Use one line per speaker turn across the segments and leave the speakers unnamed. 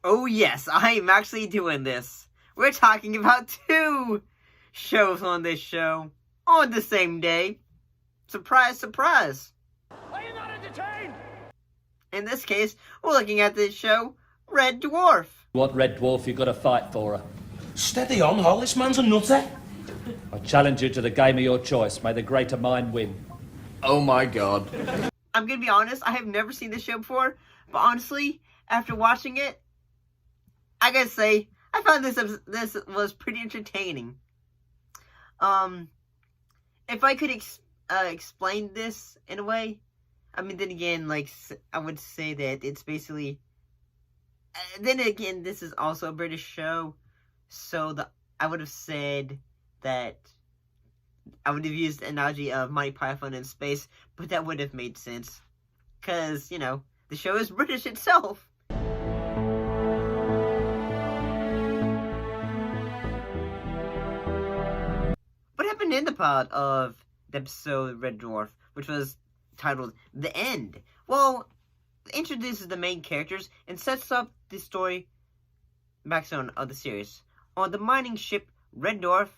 Oh yes, I am actually doing this. We're talking about 2 shows on this show on the same day. Surprise, surprise.
Are you not entertained?
In this case, we're looking at this show, Red Dwarf.
What Red Dwarf, you got to fight for her.
Steady on, Hol, this man's a nutter.
I challenge you to the game of your choice. May the greater mind win.
Oh my god.
I'm gonna be honest, I have never seen this show before, but honestly, after watching it, I gotta say, I found this was pretty entertaining. If I could explain this in a way, I mean, then again, like, I would say that it's basically, then again, this is also a British show, so I would have said that, I would have used the analogy of Monty Python in space, but that would have made sense, because, you know, the show is British itself. What happened in the plot of the episode Red Dwarf, which was titled The End? Well, it introduces the main characters and sets up the story backbone of the series. On the mining ship Red Dwarf,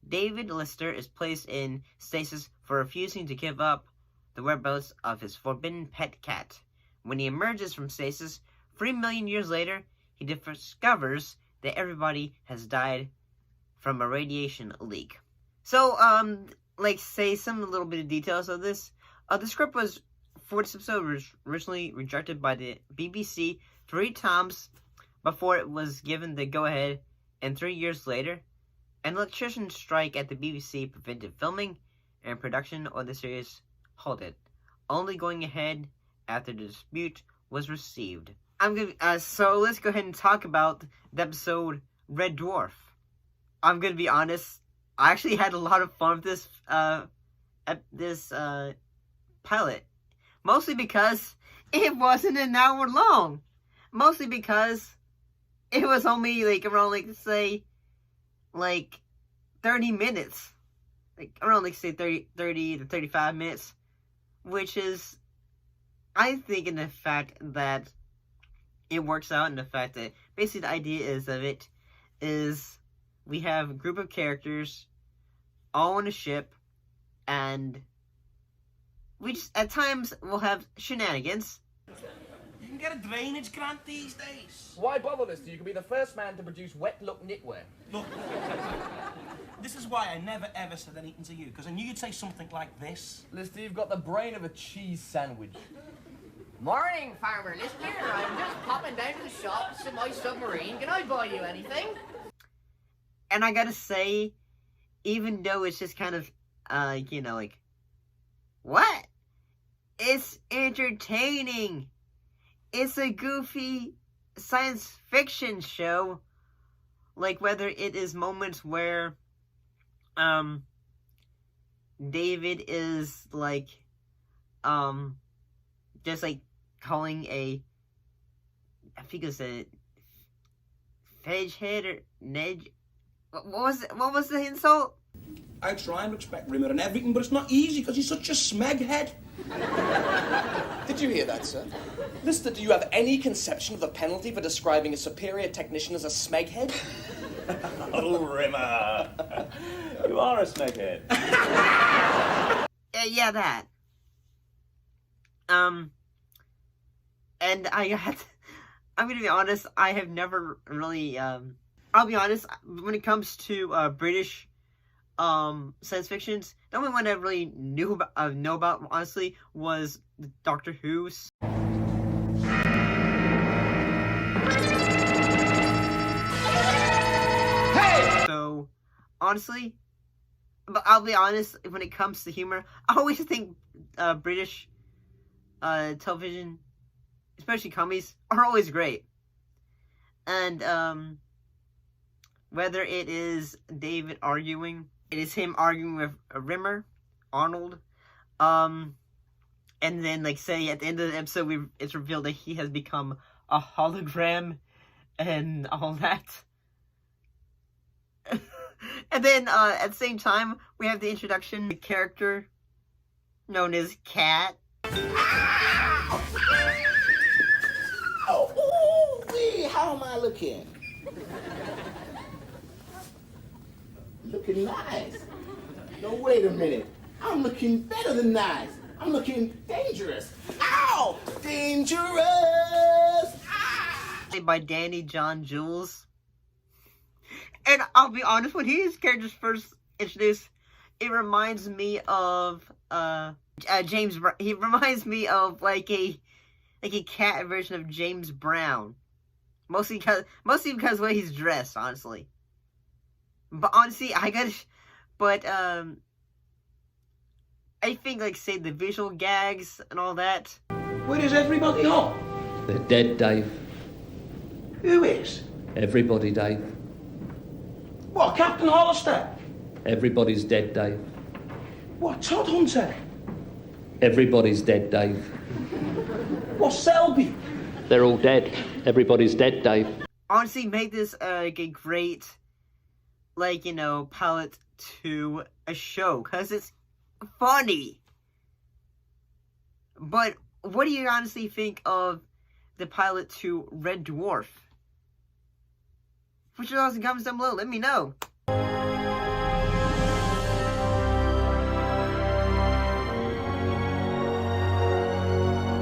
David Lister is placed in stasis for refusing to give up the whereabouts of his forbidden pet cat. When he emerges from stasis, 3 million years later, he discovers that everybody has died from a radiation leak. So, like, say some little bit of details of this. The script for this episode was originally rejected by the BBC 3 times before it was given the go-ahead, and 3 years later, an electrician strike at the BBC prevented filming and production of the series halted, only going ahead after the dispute was received. So let's go ahead and talk about the episode Red Dwarf. I'm gonna be honest, I actually had a lot of fun with this pilot, mostly because it wasn't an hour long, mostly because it was only like around, like, say, like 30 minutes, like around, like, say 30 to 35 minutes, which is, I think, in the fact that it works out in the fact that basically the idea is we have a group of characters all on a ship, and we just, at times, will have shenanigans.
You can get a drainage grant these days.
Why bother, Lister? You could be the first man to produce wet look knitwear.
Look, this is why I never ever said anything to you, because I knew you'd say something like this.
Lister, you've got the brain of a cheese sandwich.
Morning, Farmer Lister. I'm just popping down to the shops in my submarine. Can I buy you anything?
And I gotta say, even though it's just kind of, you know, like, what? It's entertaining. It's a goofy science fiction show. Like, whether it is moments where, David is, like, just, like, calling I think it was a fedge head or nedge. What was the insult?
I try and respect Rimmer and everything, but it's not easy because he's such a smeghead.
Did you hear that, sir? Lister, do you have any conception of the penalty for describing a superior technician as a smeghead?
Oh, Rimmer. You are a smeghead.
Yeah, that. And I'm gonna be honest, I have never really, I'll be honest, when it comes to, British, science fictions, the only one I really know about, honestly, was Doctor Who's. Hey! So, honestly, but I'll be honest, when it comes to humor, I always think, British, television, especially comedies, are always great. And, whether it is David arguing, it is him arguing with Rimmer, Arnold, and then, like, say, at the end of the episode, it's revealed that he has become a hologram, and all that. And then, at the same time, we have the introduction of the character known as Cat.
Oh, how am I looking? Looking nice. No, wait a minute. I'm looking better than nice. I'm looking dangerous. Ow! Dangerous! Ah!
By Danny John Jules. And I'll be honest, when his characters first introduced, it reminds me of James. He reminds me of like a cat version of James Brown, mostly because of the way he's dressed, honestly. But honestly, I think like say the visual gags and all that.
Where is everybody on?
They're dead, Dave.
Who is?
Everybody, Dave.
What, Captain Hollister?
Everybody's dead, Dave.
What, Todd Hunter?
Everybody's dead, Dave.
What, Selby?
They're all dead. Everybody's dead, Dave.
Honestly, make this a great, like, pilot to a show, because it's funny. But what do you honestly think of the pilot to Red Dwarf? Put your thoughts in the comments down below. Let me know.